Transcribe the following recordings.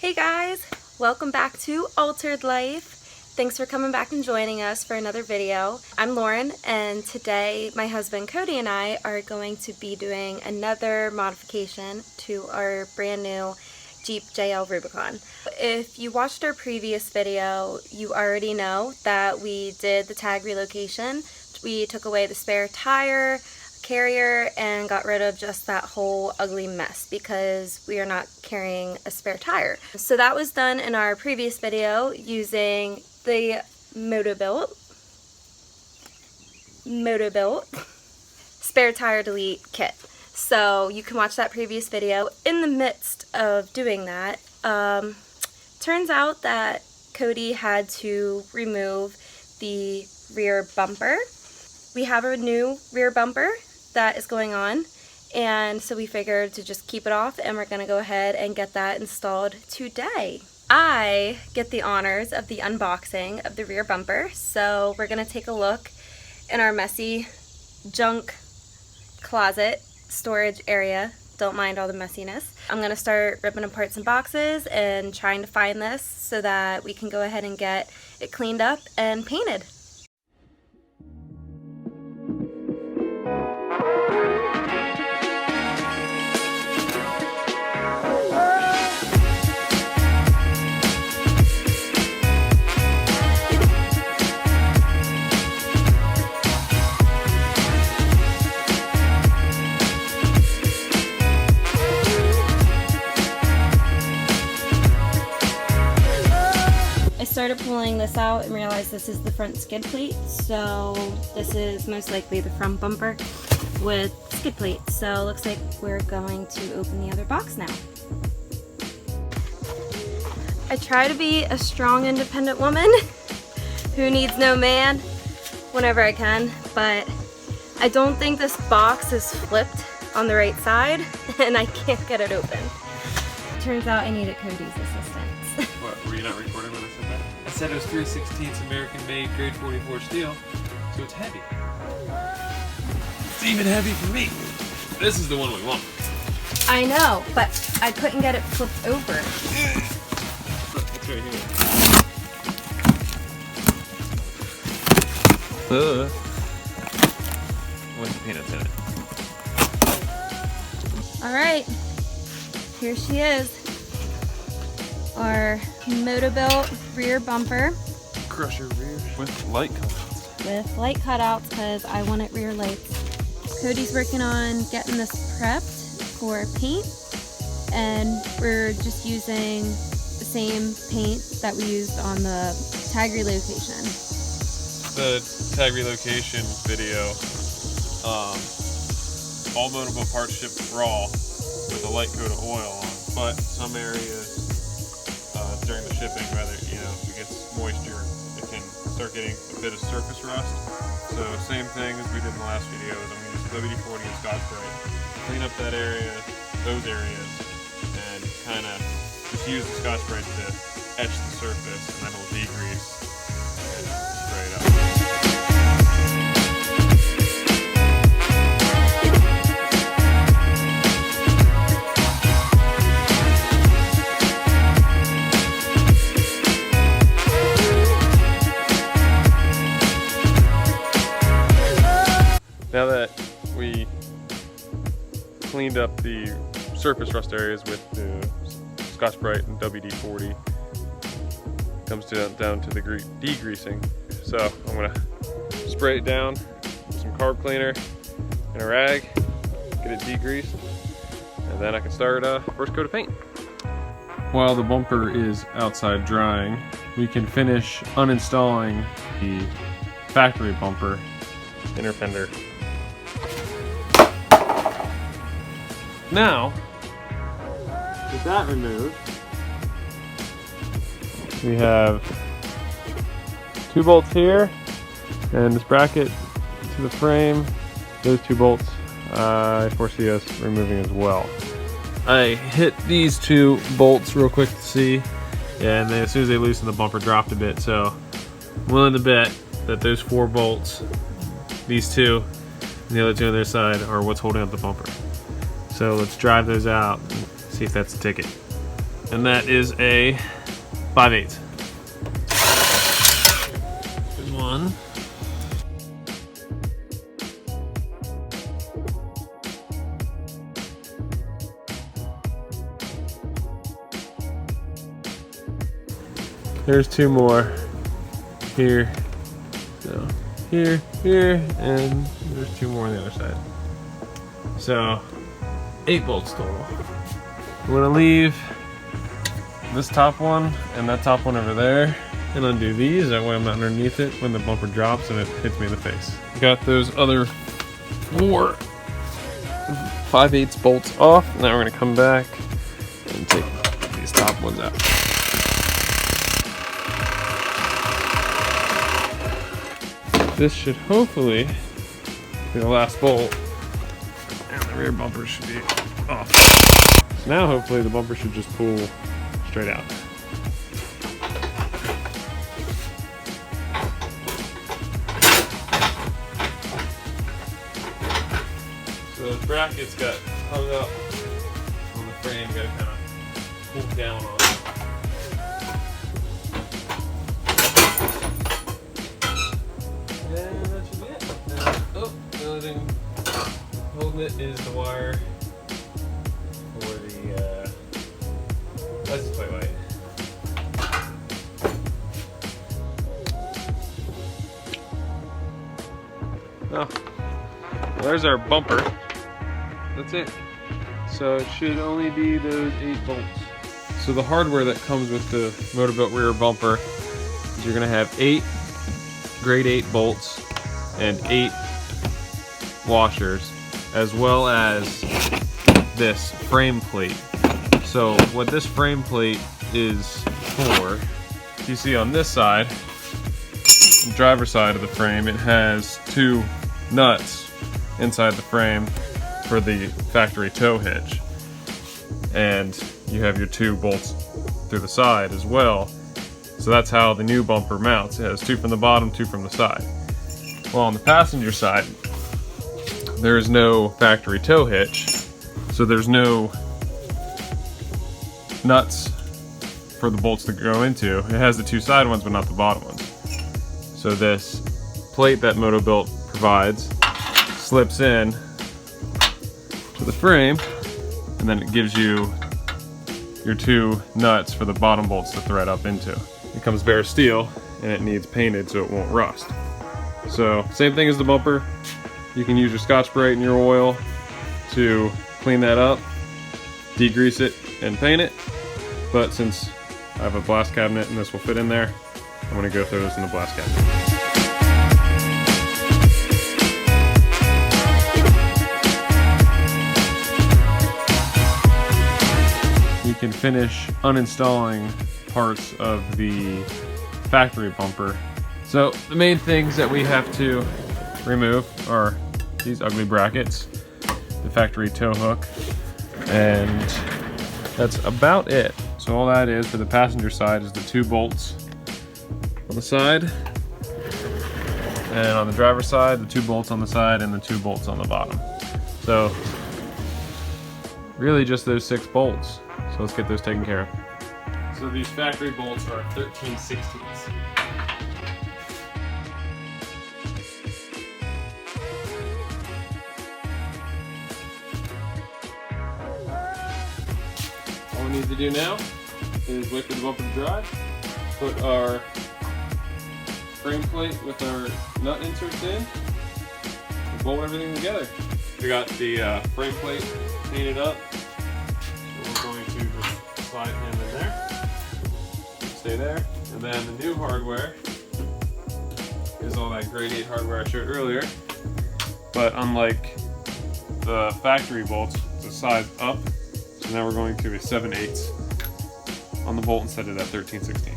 Hey guys, welcome back to Altered Life. Thanks for coming back and joining us for another video. I'm Lauren, and today my husband Cody and I are going to be doing another modification to our brand new Jeep JL Rubicon. If you watched our previous video, you already know that we did the tag relocation. We took away the spare tire, carrier, and got rid of just that whole ugly mess because we are not carrying a spare tire. So that was done in our previous video using the Motobilt spare tire delete kit. So you can watch that previous video. In the midst of doing that, turns out that Cody had to remove the rear bumper. We have a new rear bumper that is going on, and so we figured to just keep it off, and we're gonna go ahead and get that installed today. I get the honors of the unboxing of the rear bumper, so we're gonna take a look in our messy junk closet storage area. Don't mind all the messiness. I'm gonna start ripping apart some boxes and trying to find this so that we can go ahead and get it cleaned up and painted. Started pulling this out and realized this is the front skid plate, so this is most likely the front bumper with skid plates. So it looks like we're going to open the other box now. I try to be a strong, independent woman who needs no man whenever I can, but I don't think this box is flipped on the right side and I can't get it open. Turns out I needed Cody's assistance. What, were you not recording when I said that? I said it was 3/16 American made, grade 44 steel, so it's heavy. It's even heavy for me. This is the one we want. I know, but I couldn't get it flipped over. Look, it's right here. What's the peanuts in it? Alright, here she is. Our Motobilt rear bumper. Crusher rear with light cutouts. With light cutouts because I wanted rear lights. Cody's working on getting this prepped for paint, and we're just using the same paint that we used on the tag relocation. The tag relocation video, all Motobilt parts shipped raw with a light coat of oil on, but some areas during the shipping, whether if it gets moisture, it can start getting a bit of surface rust. So same thing as we did in the last video, is I'm going to use WD-40 and Scotch-Brite, clean up that area, those areas, and kind of just use the Scotch-Brite to etch the surface, and then it'll degrease and spray it up. Now that we cleaned up the surface rust areas with the Scotch-Brite and WD-40, comes down to the degreasing. So I'm gonna spray it down with some carb cleaner and a rag, get it degreased, and then I can start first coat of paint. While the bumper is outside drying, we can finish uninstalling the factory bumper inner fender. Now, with that removed, we have 2 bolts here and this bracket to the frame. Those 2 bolts I foresee us removing as well. I hit these 2 bolts real quick to see, and then as soon as they loosened, the bumper dropped a bit, so I'm willing to bet that those 4 bolts, these 2 and the other 2 on their side, are what's holding up the bumper. So let's drive those out and see if that's the ticket. And that is a 5/8. Good one. There's two more. Here. So here, and there's two more on the other side. So 8 bolts total. I'm gonna leave this top one and that top one over there and undo these. That way I'm not underneath it when the bumper drops and it hits me in the face. Got those other 4 5/8 bolts off. Now we're gonna come back and take these top ones out. This should hopefully be the last bolt, and the rear bumper should be off. So now hopefully the bumper should just pull straight out. So the brackets got hung up on the frame, got to kind of pull down on it. Holding it is the wire for the license plate light. Oh, well, there's our bumper. That's it. So it should only be those 8 bolts. So the hardware that comes with the Motobilt rear bumper is you're gonna have 8 grade 8 bolts and 8 washers, as well as this frame plate. So what this frame plate is for, you see on this side, the driver's side of the frame, it has 2 nuts inside the frame for the factory tow hitch. And you have your 2 bolts through the side as well. So that's how the new bumper mounts. It has 2 from the bottom, 2 from the side. Well, on the passenger side, there's no factory tow hitch, so there's no nuts for the bolts to go into. It has the 2 side ones, but not the bottom ones. So this plate that Motobilt provides slips in to the frame, and then it gives you your 2 nuts for the bottom bolts to thread up into. It comes bare steel, and it needs painted so it won't rust. So same thing as the bumper. You can use your Scotch-Brite and your oil to clean that up, degrease it, and paint it. But since I have a blast cabinet and this will fit in there, I'm going to go throw this in the blast cabinet. You can finish uninstalling parts of the factory bumper. So the main things that we have to remove are these ugly brackets, the factory tow hook, and that's about it. So all that is for the passenger side is the 2 bolts on the side, and on the driver's side, the 2 bolts on the side and the 2 bolts on the bottom. So really just those 6 bolts. So let's get those taken care of. So these factory bolts are 13/16. All we need to do now is wait for the bumper to dry, put our frame plate with our nut inserts in, and bolt everything together. We got the frame plate painted up, so we're going to just slide him in there, stay there, and then the new hardware is all that grade 8 hardware I showed earlier, but unlike the factory bolts, it's a size up. So now we're going to a 7/8 on the bolt instead of that 13/16.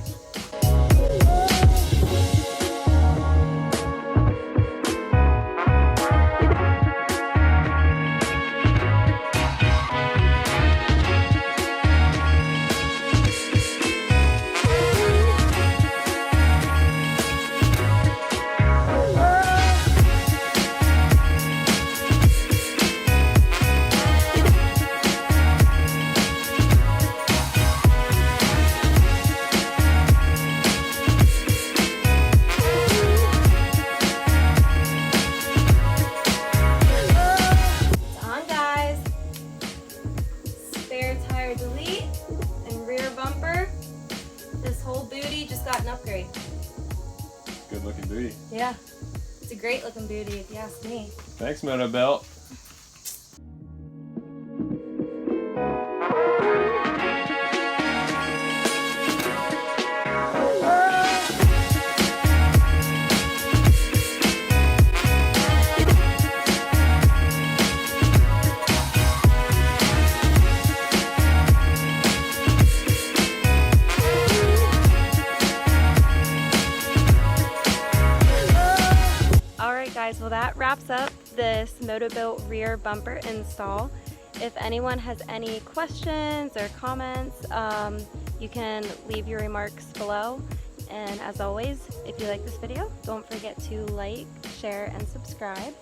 an upgrade. Good looking booty. Yeah, it's a great looking booty if you ask me. Thanks, Motobilt. Alright guys, well that wraps up this Motobilt rear bumper install. If anyone has any questions or comments, you can leave your remarks below. And as always, if you like this video, don't forget to like, share, and subscribe.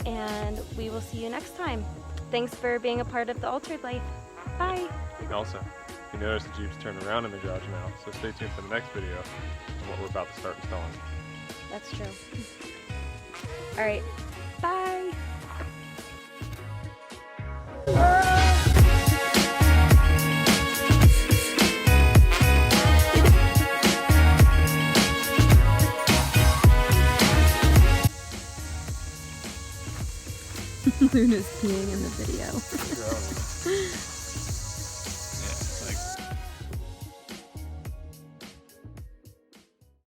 And we will see you next time. Thanks for being a part of the Altered Life. Bye! And also, you notice the Jeep's turned around in the garage now, so stay tuned for the next video on what we're about to start installing. That's true. Alright, bye! Luna's peeing in the video.